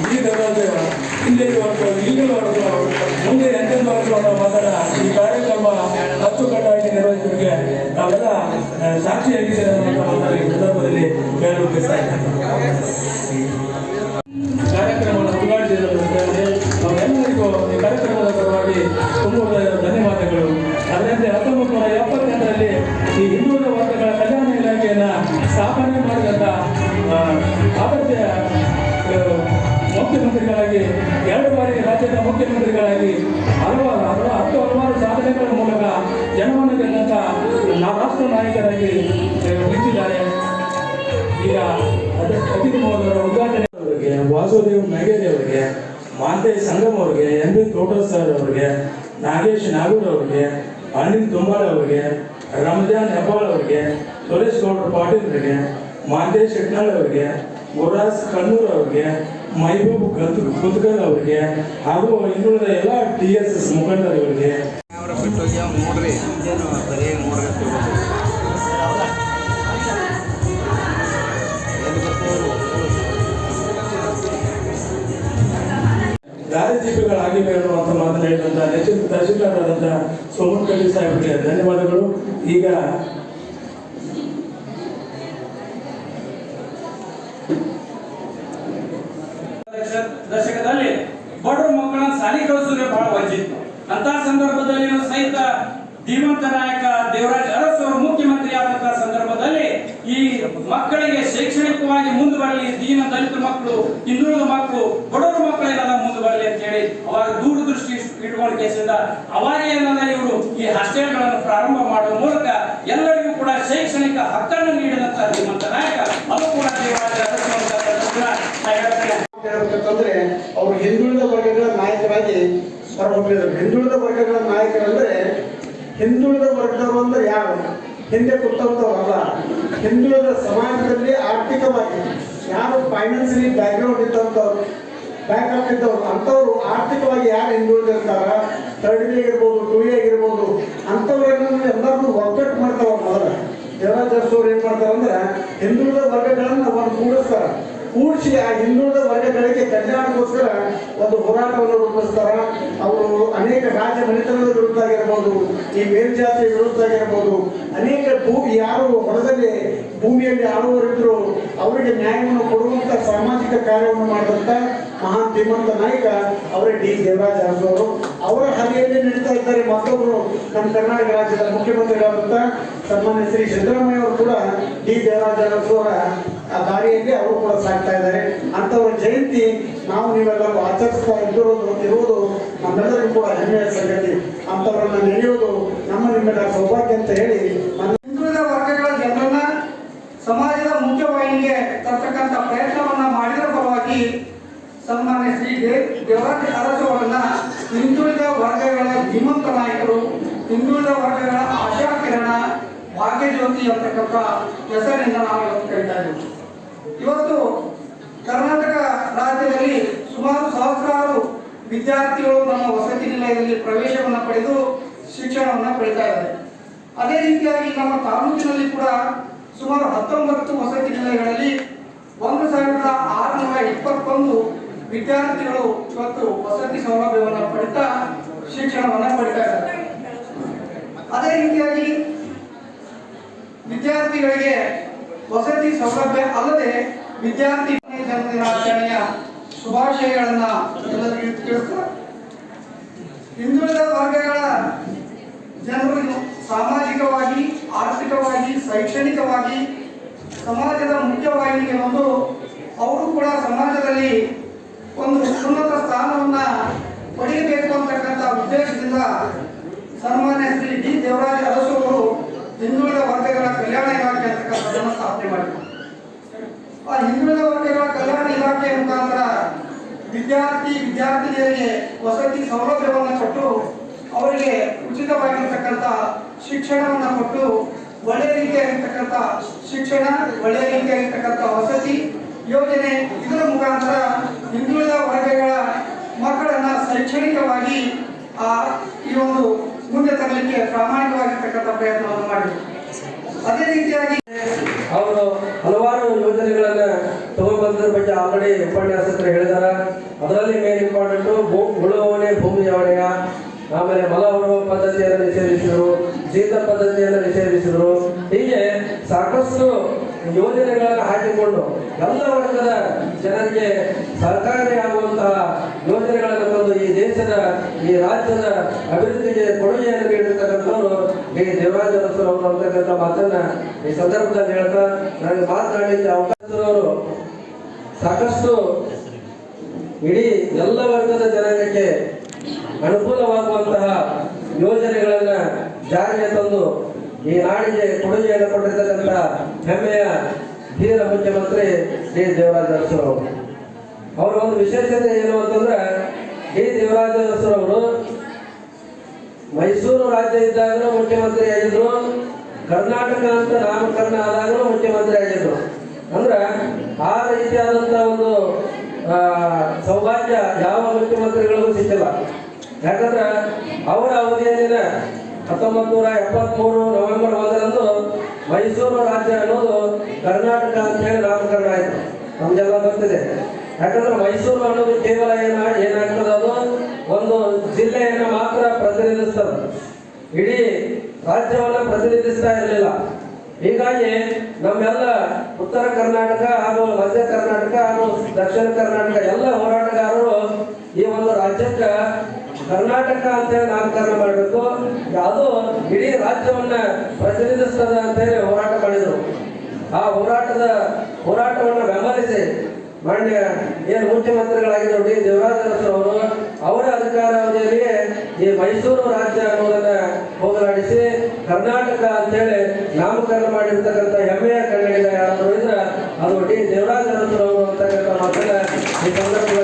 ಈ ಥರದ ಹಿಂದೆ ಈಗಲೂ ಮುಂದೆ ಎಂತೆಂದು ಅನ್ನೋ ಮಾತನ್ನ ಈ ಕಾರ್ಯಕ್ರಮ ಅಚ್ಚುಕಟ್ಟಾಗಿ ನಿರ್ವಹಿಸಲಿಕ್ಕೆ ನಾವೆಲ್ಲ ಸಾಕ್ಷಿಯಾಗಿದ್ದೇವೆ ಅನ್ನೋ ಮಾತನ್ನ ಈ ಸಂದರ್ಭದಲ್ಲಿ ಹೇಳಲು ಬಯಸ್ತಾ ಇದ್ದೇನೆ. ಕಾರ್ಯಕ್ರಮವನ್ನು ಉದ್ಘಾಟಿಸಿದರೆ ನಾವೆಲ್ಲರಿಗೂ ಈ ಕಾರ್ಯಕ್ರಮದ ಪರವಾಗಿ ತುಂಬ ಧನ್ಯವಾದಗಳು. ಅದರಂತೆ 1978ರಲ್ಲಿ ಈ ಹಿಂದುಳಿದ ವರ್ಗಗಳ ಕಲ್ಯಾಣ ಇಲಾಖೆಯನ್ನು ಸ್ಥಾಪನೆ ಮಾಡಿದಂಥ ಆದರ್ಶ ಮುಖ್ಯಮಂತ್ರಿಗಳಾಗಿ 2 ಬಾರಿ ರಾಜ್ಯದ ಮುಖ್ಯಮಂತ್ರಿಗಳಾಗಿ ಹಲವಾರು ಸಾಧನೆಗಳ ಮೂಲಕ ಜನಮನ ಗೆದ್ದಂಥ ರಾಷ್ಟ್ರ ನಾಯಕರಾಗಿ ನಿಂತಿದ್ದಾರೆ. ಈಗ ಅತಿಥಿ ಮಹೋದಯರ ಉದ್ಘಾಟನೆ ಅವರಿಗೆ, ವಾಸುದೇವ್ ನಗೇರಿ ಅವರಿಗೆ, ಮಾಂತೇಶ್ ಸಂಗಮ್ ಅವರಿಗೆ, ಎನ್ ಬಿ ತೋಟರ್ ಸರ್ ಅವರಿಗೆ, ನಾಗೇಶ್ ನಾಗೂರ್ ಅವರಿಗೆ, ಅನಿಲ್ ತುಂಬಾಳ್ ಅವರಿಗೆ, ರಂಜಾನ್ ಹೆಬ್ಬಾಳ್ ಅವರಿಗೆ, ಸುರೇಶ್ ಗೌಡ್ರ ಪಾಟೀಲ್ ಅವರಿಗೆ, ಮಾಂತೇಶ್ ಇಟ್ನಾಳ್ ಅವರಿಗೆ, ಗುರಾಸ್ ಕಣ್ಣೂರ್ ಅವರಿಗೆ, ಮೈಬೂಬ್ ಗುದ್ಗಲ್ ಅವರಿಗೆ ಹಾಗೂ ಇನ್ನುಳಿದ ಎಲ್ಲ TSS ಮುಖಂಡರುಗಳಿಗೆ ದಾರಿದೀಪಿಗಳಾಗಿವೆ ಅನ್ನುವಂಥ ಮಾತನ್ನು ಹೇಳಿದಂಥ ನೆಚ್ಚಿನ ತಹಶೀಲ್ದಾರರಾದಂಥ ಸೋಮನ್ ಕಳ್ಳಿ ಸಾಹೇಬರಿಗೆ ಧನ್ಯವಾದಗಳು. ಈಗ ದಶಕದಲ್ಲಿ ಬಡವ ಮಕ್ಕಳನ್ನ ಶಾಲೆ ಕಳಿಸೋದೇ ಬಹಳ ವಂಚಿತ್ತು. ಅಂತ ಸಂದರ್ಭದಲ್ಲಿ ಸಹಿತ ಧೀಮಂತ ನಾಯಕ ದೇವರಾಜ್ ಅರಸು ಅವರು ಮುಖ್ಯಮಂತ್ರಿ ಆದಂತಹ ಸಂದರ್ಭದಲ್ಲಿ ಈ ಮಕ್ಕಳಿಗೆ ಶೈಕ್ಷಣಿಕವಾಗಿ ಮುಂದೆ ಬರಲಿ, ದೀನ ದಲಿತ ಮಕ್ಕಳು, ಹಿಂದುಳಿದ ಮಕ್ಕಳು, ಬಡವರ ಮಕ್ಕಳೆಲ್ಲ ಮುಂದೆ ಬರಲಿ ಅಂತ ಹೇಳಿ ಅವಾಗ ದೂರದೃಷ್ಟಿ ಇಟ್ಕೊಂಡು ಕೇಸಿಂದ ಅವಾಗ ಏನಲ್ಲ ಇವರು ಈ ಹಾಸ್ಟೆಲ್ಗಳನ್ನು ಪ್ರಾರಂಭ ಮಾಡುವ ಮೂಲಕ ಎಲ್ಲರಿಗೂ ಕೂಡ ಶೈಕ್ಷಣಿಕ ಹಕ್ಕನ್ನು ನೀಡಿದಂತ ಧೀಮಂತ ನಾಯಕ ಅದು ಕೂಡ ದೇವರಾಜ ಅರಸು ಹೇಳ್ಬೇಕಂತಂದ್ರೆ ಅವರು ಹಿಂದುಳಿದ ವರ್ಗಗಳ ನಾಯಕರಾಗಿ ಹೊರಹೊಮ್ಮಿದರು. ಹಿಂದುಳಿದ ವರ್ಗಗಳ ನಾಯಕರಂದ್ರೆ ಹಿಂದುಳಿದ ವರ್ಗದವರು ಅಂದ್ರೆ ಯಾರು? ಹಿಂದೆ ಕೂತಂತವರಲ್ಲ. ಹಿಂದುಳಿದ ಸಮಾಜದಲ್ಲಿ ಆರ್ಥಿಕವಾಗಿ ಯಾರು ಫೈನಾನ್ಸಿಯಲಿ ಬ್ಯಾಕ್ಗ್ರೌಂಡ್ ಇದ್ದಂಥವ್ರು, ಬ್ಯಾಕಪ್ ಇದ್ದವರು ಅಂಥವ್ರು ಆರ್ಥಿಕವಾಗಿ ಯಾರು ಹಿಂದುಳಿದಿರ್ತಾರ, 3D ಆಗಿರ್ಬೋದು, 2A ಆಗಿರ್ಬೋದು, ಅಂಥವ್ರನ್ನ ಎಲ್ಲರನ್ನೂ ಒಗ್ಗಟ್ಟು ಮಾಡ್ತಾವ. ಮೊದಲ ದೇವರಾಜ ಅರಸು ಅವ್ರು ಏನ್ ಮಾಡ್ತಾರಂದ್ರೆ ಹಿಂದುಳಿದ ವರ್ಗಗಳನ್ನ ಅವ್ರು ಕೂಡಿಸಿ ಆ ಹಿಂದುಳಿದ ವರ್ಗಗಳಿಗೆ ಕಲ್ಯಾಣಕ್ಕೋಸ್ಕರ ಒಂದು ಹೋರಾಟವನ್ನು ರೂಪಿಸ್ತಾರ. ಅವರು ಅನೇಕ ರಾಜ್ಯ ಮನೆತನದ ವಿರುದ್ಧ ಆಗಿರ್ಬೋದು, ಈ ಮೇಲ್ಜಾತಿಯ ವಿರುದ್ಧ ಆಗಿರ್ಬೋದು, ಅನೇಕ ಯಾರು ಹೊರದಲ್ಲಿ ಭೂಮಿಯಲ್ಲಿ ಆಳುವರಿದ್ರು ಅವರಿಗೆ ನ್ಯಾಯವನ್ನು ಕೊಡುವಂತ ಸಾಮಾಜಿಕ ಕಾರ್ಯವನ್ನು ಮಾಡಿದಂತ ಮಹಾನ್ ಧೀಮಂತ ನಾಯಕ ಅವರೇ ಡಿ ದೇವರಾಜ ಅರಸು ಅವರು. ಅವರ ಹಾದಿಯಲ್ಲಿ ನಡೀತಾ ಇದ್ದಾರೆ ಮತ್ತೊಬ್ಬರು ನಮ್ಮ ಕರ್ನಾಟಕ ರಾಜ್ಯದ ಮುಖ್ಯಮಂತ್ರಿಗಳಾದಂತ ಸನ್ಮಾನ್ಯ ಶ್ರೀ ಸಿದ್ದರಾಮಯ್ಯ ಅವರು ಕೂಡ ಡಿ ದೇವರಾಜ ಅರಸು ಅವರ ಆ ದಾರಿಯಲ್ಲಿ ಅವರು ಕೂಡ ಸಾಕ್ತಾ ಇದ್ದಾರೆ. ಅಂತವರ ಜಯಂತಿ ನಾವು ನೀವೆಲ್ಲರೂ ಆಚರಿಸ್ತಾ ಇರುವುದು ನಮ್ಮೆಲ್ಲರಿಗೂ ಕೂಡ ಹೆಮ್ಮೆಯ ಸಂಗತಿ. ಅಂತವರನ್ನ ನೆನೆಯುವುದು ನಿಮ್ಮೆಲ್ಲರ ಸೌಭಾಗ್ಯ ಅಂತ ಹೇಳಿ ಹಿಂದುಳಿದ ವರ್ಗಗಳ ಜನರನ್ನ ಸಮಾಜದ ಮುಖ್ಯವಾಹಿನಿಗೆ ತರ್ತಕ್ಕಂಥ ಪ್ರಯತ್ನವನ್ನ ಮಾಡಿದ ಪರವಾಗಿ ಸನ್ಮಾನ್ಯ ಶ್ರೀ ದೇವರಾಜ ಅರಸು ಅವರನ್ನ ಹಿಂದುಳಿದ ವರ್ಗಗಳ ಧೀಮಂತ ನಾಯಕರು, ಹಿಂದುಳಿದ ವರ್ಗಗಳ ಆಶಾ ಕಿರಣ, ಭಾಗ್ಯಜ್ಯೋತಿ ಅಂತಕ್ಕಂಥ ಹೆಸರಿನಿಂದ ನಾವು ಇವತ್ತು ಕರೀತಾ ಇದ್ದೀವಿ. ಇವತ್ತು ಕರ್ನಾಟಕ ರಾಜ್ಯದಲ್ಲಿ ಸುಮಾರು ಸಹಸ್ರಾರು ವಿದ್ಯಾರ್ಥಿಗಳು ನಮ್ಮ ವಸತಿ ನಿಲಯದಲ್ಲಿ ಪ್ರವೇಶವನ್ನು ಪಡೆದು ಶಿಕ್ಷಣವನ್ನು ಪಡಿತಾ ಇದ್ದಾರೆ. ಅದೇ ರೀತಿಯಾಗಿ ನಮ್ಮ ತಾಲೂಕಿನಲ್ಲಿ ಕೂಡ ಸುಮಾರು 19 ವಸತಿ ನಿಲಯಗಳಲ್ಲಿ 1621 ವಿದ್ಯಾರ್ಥಿಗಳು ಇವತ್ತು ವಸತಿ ಸೌಲಭ್ಯವನ್ನು ಪಡಿತಾ ಶಿಕ್ಷಣವನ್ನು ಪಡಿತಾ ಇದ್ದಾರೆ. ಅದೇ ರೀತಿಯಾಗಿ ವಿದ್ಯಾರ್ಥಿಗಳಿಗೆ ವಸತಿ ಸೌಲಭ್ಯ ಅಲ್ಲದೆ ವಿದ್ಯಾರ್ಥಿ ಜನ್ಮದಿನಾಚರಣೆಯ ಶುಭಾಶಯಗಳನ್ನ ಎಲ್ಲರಿಗೂ ತಿಳಿಸ್ತಾರೆ. ಹಿಂದುಳಿದ ವರ್ಗಗಳ ಜನರು ಸಾಮಾಜಿಕವಾಗಿ, ಆರ್ಥಿಕವಾಗಿ, ಶೈಕ್ಷಣಿಕವಾಗಿ ಸಮಾಜದ ಮುಖ್ಯವಾಹಿನಿಗೆ ಬಂದು ಅವರು ಕೂಡ ಸಮಾಜದಲ್ಲಿ ಒಂದು ಉನ್ನತ ಸ್ಥಾನವನ್ನ ಪಡೆಯಬೇಕು ಅಂತಕ್ಕಂಥ ಉದ್ದೇಶದಿಂದ ಸನ್ಮಾನ್ಯ ಶ್ರೀ ಡಿ ದೇವರಾಜ ಅರಸು ಅವರು ಹಿಂದುಳಿದ ವರ್ಗಗಳ ಕಲ್ಯಾಣ ಇಲಾಖೆ ಅಂತಕ್ಕಂಥದ್ದನ್ನು ಸ್ಥಾಪನೆ ಮಾಡಿದರು. ಆ ಹಿಂದುಳಿದ ವರ್ಗಗಳ ಕಲ್ಯಾಣ ಇಲಾಖೆ ಮುಖಾಂತರ ವಿದ್ಯಾರ್ಥಿನಿಯರಿಗೆ ವಸತಿ ಸೌಲಭ್ಯವನ್ನು ಕೊಟ್ಟು ಅವರಿಗೆ ಉಚಿತವಾಗಿರ್ತಕ್ಕಂಥ ಶಿಕ್ಷಣವನ್ನು ಕೊಟ್ಟು ಒಳ್ಳೆಯ ರೀತಿಯಾಗಿರ್ತಕ್ಕಂಥ ಶಿಕ್ಷಣ, ಒಳ್ಳೆಯ ರೀತಿಯಾಗಿರ್ತಕ್ಕಂಥ ವಸತಿ ಯೋಜನೆ, ಇದರ ಮುಖಾಂತರ ಹಿಂದುಳಿದ ವರ್ಗಗಳ ಮಕ್ಕಳನ್ನ ಶೈಕ್ಷಣಿಕವಾಗಿ ಈ ಒಂದು ಮುಂದೆ ತರಲಿಕ್ಕೆ ಪ್ರಾಮಾಣಿಕವಾಗಿರ್ತಕ್ಕಂಥ ಪ್ರಯತ್ನವನ್ನು ಮಾಡಿದರು. ಅದೇ ರೀತಿಯಾಗಿ ಅವರು ಹಲವಾರು ಯೋಜನೆಗಳನ್ನ ತಗೊಂಡ್ಬಂದ್ರ ಬಗ್ಗೆ ಆಲ್ರೆಡಿ ಉಪನ್ಯಾಸಕರು ಹೇಳಿದಾರ. ಅದರಲ್ಲಿ ಮೇನ್ ಇಂಪಾರ್ಟೆಂಟು ಉಳುವವನೇ ಭೂಮಿಯ ಒಡೆಯ, ಆಮೇಲೆ ಮಲ ಹೊರುವ ಪದ್ಧತಿಯನ್ನು ನಿಷೇಧಿಸಿದರು, ಜೀತ ಪದ್ಧತಿಯನ್ನು ನಿಷೇಧಿಸಿದರು. ಹೀಗೆ ಸಾಕಷ್ಟು ಯೋಜನೆಗಳನ್ನು ಹಾಕಿಕೊಂಡು ಎಲ್ಲ ವರ್ಗದ ಜನರಿಗೆ ಸಹಕಾರಿಯಾಗುವಂತಹ ಯೋಜನೆಗಳನ್ನು ತಂದು ಈ ದೇಶದ ಈ ರಾಜ್ಯದ ಅಭಿವೃದ್ಧಿಗೆ ಕೊಡುಗೆಯನ್ನು ನೀಡಿರ್ತಕ್ಕಂಥವ್ರು ಡಿ ದೇವರಾಜ ಅರಸು ಅವರು ಅಂತಕ್ಕಂಥ ಮಾತನ್ನ ಈ ಸಂದರ್ಭದಲ್ಲಿ ಹೇಳ್ತಾ ನನಗೆ ಮಾತನಾಡಲಿಕ್ಕೆ ಅವಕಾಶದವರು ಸಾಕಷ್ಟು ಇಡೀ ಎಲ್ಲ ವರ್ಗದ ಜನಾಂಗಕ್ಕೆ ಅನುಕೂಲವಾಗುವಂತಹ ಯೋಜನೆಗಳನ್ನ ಜಾರಿಗೆ ತಂದು ಈ ನಾಡಿಗೆ ಕೊಡುಗೆಯನ್ನು ಕೊಟ್ಟಿರ್ತಕ್ಕಂಥ ಹೆಮ್ಮೆಯ ಧೀರ ಮುಖ್ಯಮಂತ್ರಿ ಡಿ ದೇವರಾಜ ಅರಸು ಅವರ ಒಂದು ವಿಶೇಷತೆ ಏನು ಅಂತಂದ್ರೆ ಡಿ ದೇವರಾಜ ಅರಸು ಮೈಸೂರು ರಾಜ್ಯ ಇದ್ದಾಗಲೂ ಮುಖ್ಯಮಂತ್ರಿ ಆಗಿದ್ರು, ಕರ್ನಾಟಕ ಅಂತ ನಾಮಕರಣ ಆದಾಗಲೂ ಮುಖ್ಯಮಂತ್ರಿ ಆಗಿದ್ರು. ಅಂದ್ರೆ ಆ ರೀತಿಯಾದಂತಹ ಒಂದು ಸೌಭಾಗ್ಯ ಯಾವ ಮುಖ್ಯಮಂತ್ರಿಗಳಿಗೂ ಸಿಕ್ಕಿಲ್ಲ. ಯಾಕಂದ್ರೆ ಅವರ ಅವಧಿಯಲ್ಲಿನ 1973 ನವೆಂಬರ್ 1ರಂದು ಮೈಸೂರು ರಾಜ್ಯ ಅನ್ನೋದು ಕರ್ನಾಟಕ ಅಂತ ಹೇಳಿ ನಾಮಕರಣ ಆಯಿತು. ನಮಗೆಲ್ಲ ಗೊತ್ತಿದೆ. ಯಾಕಂದ್ರೆ ಮೈಸೂರು ಅನ್ನೋದು ಕೇವಲ ಏನಾಗ್ತದೆ, ಅದು ಒಂದು ಜಿಲ್ಲೆಯನ್ನು ಮಾತ್ರ ಪ್ರತಿನಿಧಿಸ್ತದೆ, ಇಡೀ ರಾಜ್ಯವನ್ನ ಪ್ರತಿನಿಧಿಸ್ತಾ ಇರಲಿಲ್ಲ. ಹೀಗಾಗಿ ನಮ್ಮೆಲ್ಲ ಉತ್ತರ ಕರ್ನಾಟಕ ಹಾಗೂ ಮಧ್ಯ ಕರ್ನಾಟಕ ಹಾಗೂ ದಕ್ಷಿಣ ಕರ್ನಾಟಕ ಎಲ್ಲ ಹೋರಾಟಗಾರರು ಈ ಒಂದು ರಾಜ್ಯಕ್ಕೆ ಕರ್ನಾಟಕ ಅಂತ ಹೇಳಿ ನಾಮಕರಣ ಮಾಡಬೇಕು, ಅದು ಇಡೀ ರಾಜ್ಯವನ್ನ ಪ್ರತಿನಿಧಿಸ್ತದ ಅಂತ ಹೇಳಿ ಹೋರಾಟ ಮಾಡಿದರು. ಆ ಹೋರಾಟವನ್ನು ಬೆಂಬಲಿಸಿ ಮಾನ್ಯ ಏನು ಮುಖ್ಯಮಂತ್ರಿಗಳಾಗಿದ್ದರು ಡಿ ದೇವರಾಜ ಅರಸು ಅವರು ಅವರ ಅಧಿಕಾರಾವಧಿಯಲ್ಲಿಯೇ ಈ ಮೈಸೂರು ರಾಜ್ಯ ಅನ್ನೋದನ್ನ ಹೋಗಲಾಡಿಸಿ ಕರ್ನಾಟಕ ಅಂತೇಳಿ ನಾಮಕರಣ ಮಾಡಿರ್ತಕ್ಕಂಥ ಹೆಮ್ಮೆಯ ಕನ್ನಡಿಗ ಯಾರಾದರೂ ಇದ್ರೆ ಅದು ಡಿ ದೇವರಾಜ ಅರಸು ಅವರು ಅಂತಕ್ಕಂಥ ಮಾತನ್ನ ಈ ಸಂದರ್ಭ